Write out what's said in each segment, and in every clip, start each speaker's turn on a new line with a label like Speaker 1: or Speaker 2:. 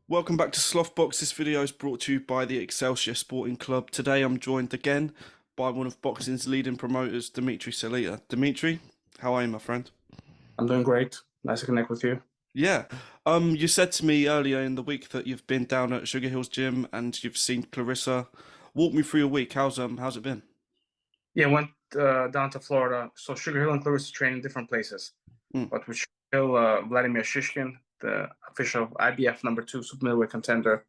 Speaker 1: Welcome back to Slothbox. This video is brought to you by the Excelsior Sporting Club. Today I'm joined again by one of boxing's leading promoters, Dmitriy Salita. Dmitry, how are you, my friend?
Speaker 2: I'm doing great. Nice to connect with you.
Speaker 1: Yeah. You said to me earlier in the week that you've been down at Sugar Hills Gym and you've seen Clarissa. Walk me through your week. How's it been?
Speaker 2: Yeah, went down to Florida. So Sugar Hill and Clarissa train in different places.
Speaker 1: Mm.
Speaker 2: But with Sugar Hill, Vladimir Shishkin, the official IBF number two super middleweight contender,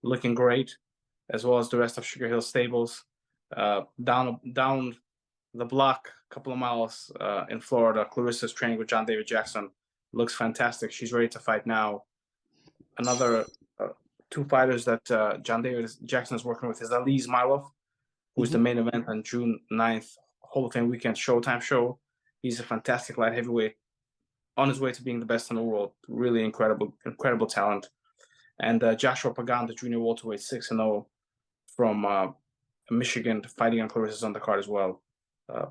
Speaker 2: looking great, as well as the rest of Sugar Hill stables. Down the block, a couple of miles in Florida, Clarissa's training with John David Jackson. Looks fantastic. She's ready to fight now. Another two fighters that John David Jackson is working with is Ali Ismailov, who's the
Speaker 1: Hmm.
Speaker 2: main event on June 9th, Hall of Fame weekend Showtime show. He's a fantastic light heavyweight on his way to being the best in the world. Really incredible talent. And Joshua Pagan, the junior welterweight, 6-0 from Michigan, fighting on Clarissa's undercard as well. Uh,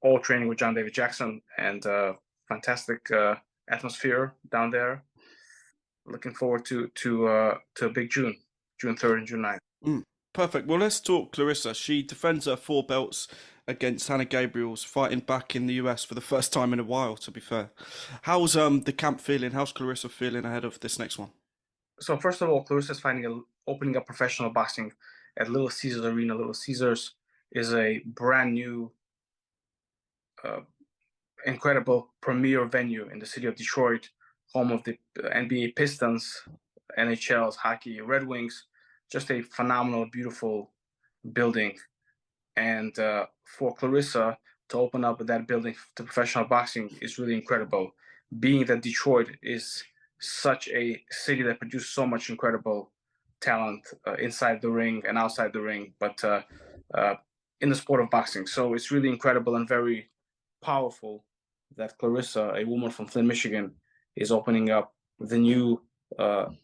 Speaker 2: all training with John David Jackson and fantastic atmosphere down there. Looking forward to a big June 3rd and June 9th.
Speaker 1: Mm. Perfect. Well, let's talk Clarissa. She defends her four belts against Hannah Gabriel's, fighting back in the US for the first time in a while, to be fair. How's the camp feeling? How's Clarissa feeling ahead of this next one?
Speaker 2: So first of all, Clarissa's opening up professional boxing at Little Caesars Arena. Little Caesars is a brand new, uh, incredible premier venue in the city of Detroit, home of the NBA Pistons, NHL's hockey, Red Wings. Just a phenomenal, beautiful building. And for Clarissa to open up that building to professional boxing is really incredible. Being that Detroit is such a city that produced so much incredible talent inside the ring and outside the ring, but uh, in the sport of boxing. So it's really incredible and very powerful that Clarissa, a woman from Flint, Michigan, is opening up the new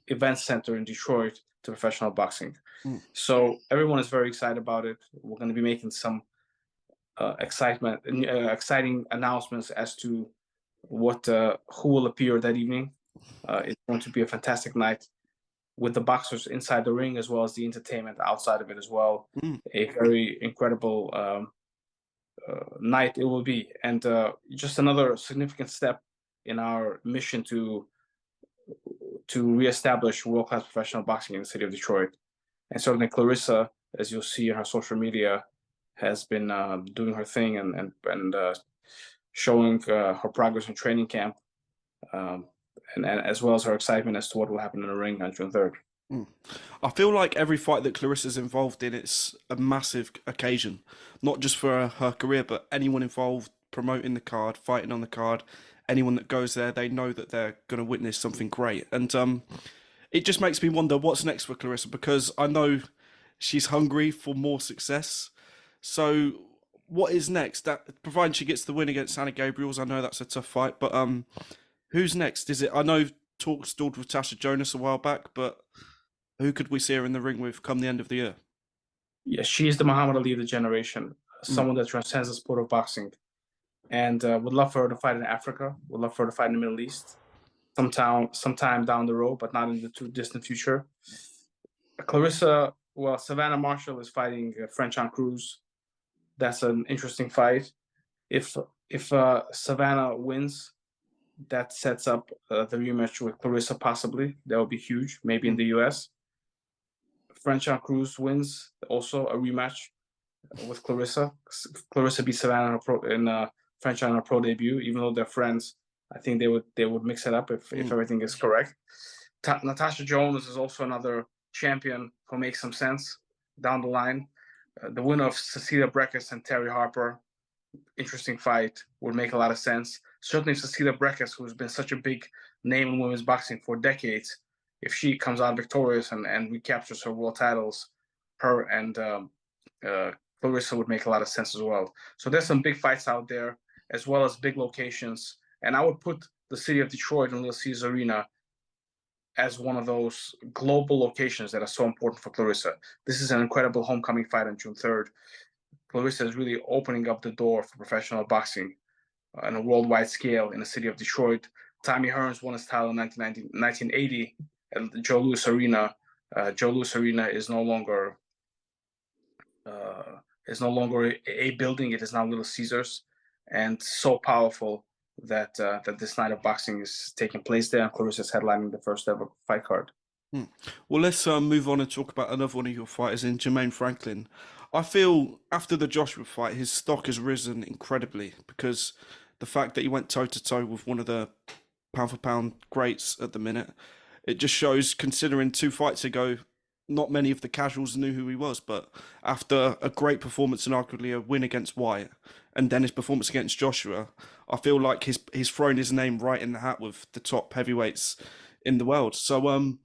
Speaker 2: event center in Detroit to professional boxing.
Speaker 1: Mm.
Speaker 2: So everyone is very excited about it. We're going to be making some exciting announcements as to what who will appear that evening. It's going to be a fantastic night with the boxers inside the ring as well as the entertainment outside of it as well.
Speaker 1: Mm.
Speaker 2: A very incredible night it will be, and just another significant step in our mission to reestablish world class professional boxing in the city of Detroit. And certainly Clarissa, as you'll see in her social media, has been doing her thing and showing her progress in training camp, um, and as well as her excitement as to what will happen in the ring on June 3rd.
Speaker 1: Mm. I feel like every fight that Clarissa's involved in, it's a massive occasion, not just for her career, but anyone involved promoting the card, fighting on the card, anyone that goes there, they know that they're going to witness something great. And it just makes me wonder what's next for Clarissa because I know she's hungry for more success. So what is next? That providing she gets the win against Hannah Gabriel's, I know that's a tough fight, but who's next? Is it? I know talk stalled with Tasha Jonas a while back, but who could we see her in the ring with come the end of the year?
Speaker 2: Yes, she is the Muhammad Ali of the generation,
Speaker 1: Mm.
Speaker 2: someone that transcends the sport of boxing, and would love for her to fight in Africa. Would love for her to fight in the Middle East sometime down the road, but not in the too distant future. Clarissa, well, Savannah Marshall is fighting French on Cruz. That's an interesting fight. If if Savannah wins, that sets up the rematch with Clarissa. Possibly that would be huge. Maybe in
Speaker 1: Mm.
Speaker 2: the U.S. French on Cruz wins, also a rematch with Clarissa. Clarissa beat Savannah in French on her pro debut. Even though they're friends, I think they would mix it up if
Speaker 1: Mm.
Speaker 2: everything is correct. Natasha Jones is also another champion who makes some sense down the line. The winner of Cecilia Brækhus and Terry Harper, interesting fight, would make a lot of sense. Certainly, Cecilia Brækhus, who's been such a big name in women's boxing for decades, if she comes out victorious and recaptures her world titles, her and uh, Clarissa would make a lot of sense as well. So there's some big fights out there, as well as big locations. And I would put the city of Detroit and Little Caesars Arena as one of those global locations that are so important for Clarissa. This is an incredible homecoming fight on June 3rd. Clarissa is really opening up the door for professional boxing on a worldwide scale in the city of Detroit. Tommy Hearns won his title in 1980, at Joe Louis Arena. Joe Louis Arena uh, is no longer a building. It is now Little Caesars, and so powerful that this night of boxing is taking place there, and Clarissa is headlining the first ever fight card.
Speaker 1: Hmm. Well, let's move on and talk about another one of your fighters in Jermaine Franklin. I feel after the Joshua fight, his stock has risen incredibly because the fact that he went toe to toe with one of the pound for pound greats at the minute, it just shows, considering 2 fights ago, not many of the casuals knew who he was. But after a great performance and arguably a win against Wyatt, and then his performance against Joshua, I feel like he's thrown his name right in the hat with the top heavyweights in the world. So,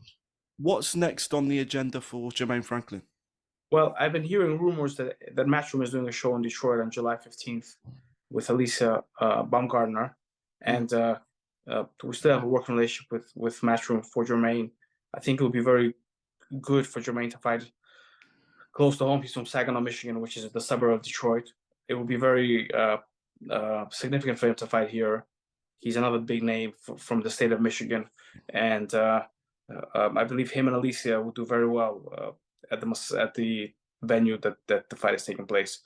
Speaker 1: what's next on the agenda for Jermaine Franklin?
Speaker 2: Well, I've been hearing rumors that Matchroom is doing a show in Detroit on July 15th with Alicia Baumgartner,
Speaker 1: Mm.
Speaker 2: and we still have a working relationship with Matchroom for Jermaine. I think it would be very good for Jermaine to fight close to home. He's from Saginaw, Michigan, which is the suburb of Detroit. It would be very significant for him to fight here. He's another big name from the state of Michigan, and I believe him and Alicia will do very well at the venue that the fight is taking place.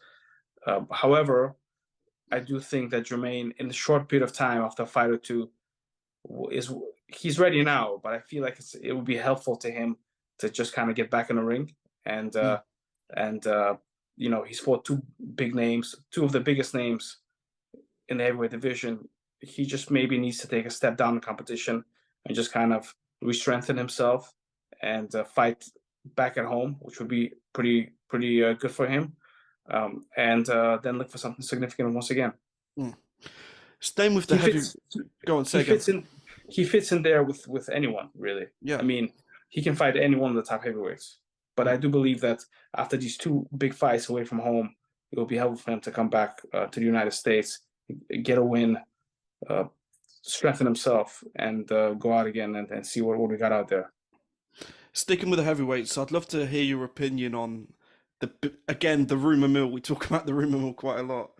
Speaker 2: However, I do think that Jermaine, in a short period of time after a fight or two, is he's ready now. But I feel like it would be helpful to him to just kind of get back in the ring and
Speaker 1: Mm.
Speaker 2: and he's fought two big names, two of the biggest names in the heavyweight division. He just maybe needs to take a step down in competition and just kind of re-strengthen himself and fight back at home, which would be pretty good for him. And then look for something significant once again.
Speaker 1: Mm. Staying with the
Speaker 2: He
Speaker 1: heavy.
Speaker 2: fits.
Speaker 1: Go on,
Speaker 2: He
Speaker 1: say again.
Speaker 2: fits in. He fits in there with anyone really. I
Speaker 1: Yeah.
Speaker 2: mean, he can fight any one of the top heavyweights. But
Speaker 1: Mm.
Speaker 2: I do believe that after these two big fights away from home, it will be helpful for him to come back to the United States, get a win, uh, strengthen himself, and go out again and see what we got out there.
Speaker 1: Sticking with the heavyweights, I'd love to hear your opinion on the rumor mill. We talk about the rumor mill quite a lot.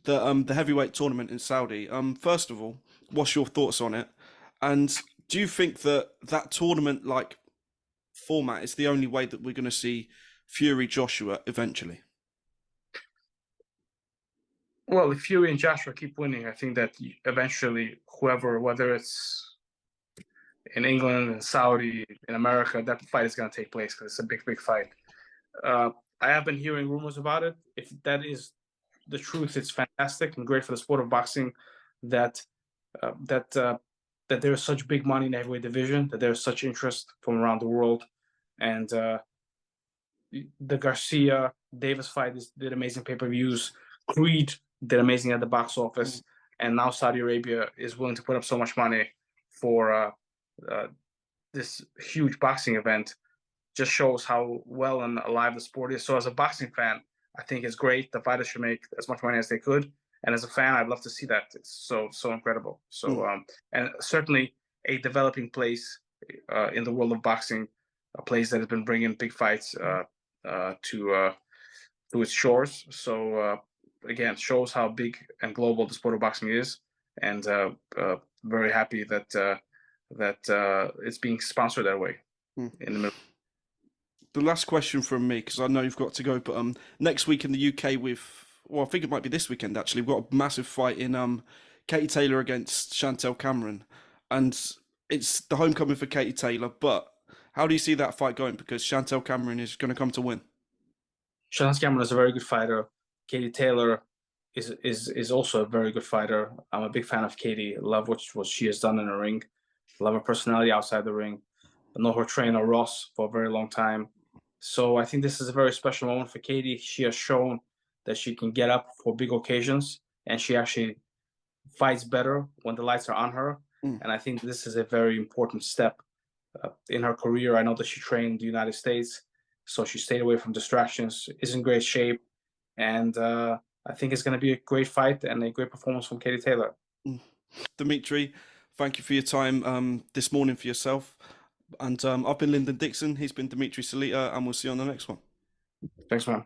Speaker 1: The heavyweight tournament in Saudi. First of all, what's your thoughts on it? And do you think that that tournament like format is the only way that we're going to see Fury Joshua eventually?
Speaker 2: Well, if Fury and Joshua keep winning, I think that eventually, whether it's in England, in Saudi, in America, that fight is going to take place because it's a big fight. Uh, I have been hearing rumors about it. If that is the truth, it's fantastic and great for the sport of boxing that uh, that uh, that there is such big money in the heavyweight division, that there is such interest from around the world, and the Garcia Davis fight did amazing pay-per-views. Creed did amazing at the box
Speaker 1: Mm.
Speaker 2: office, and now Saudi Arabia is willing to put up so much money for uh, this huge boxing event. Just shows how well and alive the sport is. So as a boxing fan, I think it's great. The fighters should make as much money as they could, and as a fan, I'd love to see that. It's so incredible.
Speaker 1: Mm.
Speaker 2: So and certainly a developing place in the world of boxing, a place that has been bringing big fights to its shores. So again, shows how big and global the sport of boxing is, and very happy that it's being sponsored that way
Speaker 1: Mm.
Speaker 2: in the middle.
Speaker 1: The last question from me, because I know you've got to go, but next week in the UK I think it might be this weekend actually. We've got a massive fight in Katie Taylor against Chantel Cameron, and it's the homecoming for Katie Taylor. But how do you see that fight going? Because Chantel Cameron is going to come to win.
Speaker 2: Shannon Cameron is a very good fighter. Katie Taylor is also a very good fighter. I'm a big fan of Katie. Love what she has done in the ring. Love her personality outside the ring. I know her trainer Ross for a very long time. So I think this is a very special moment for Katie. She has shown that she can get up for big occasions, and she actually fights better when the lights are on her.
Speaker 1: Mm.
Speaker 2: And I think this is a very important step in her career. I know that she trained in the United States, so she stayed away from distractions, is in great shape, and I think it's going to be a great fight and a great performance from Katie Taylor.
Speaker 1: Mm. Dimitri, thank you for your time this morning for yourself. And I've been Lyndon Dixon. He's been Dmitry Salita, and we'll see you on the next one.
Speaker 2: Thanks, man.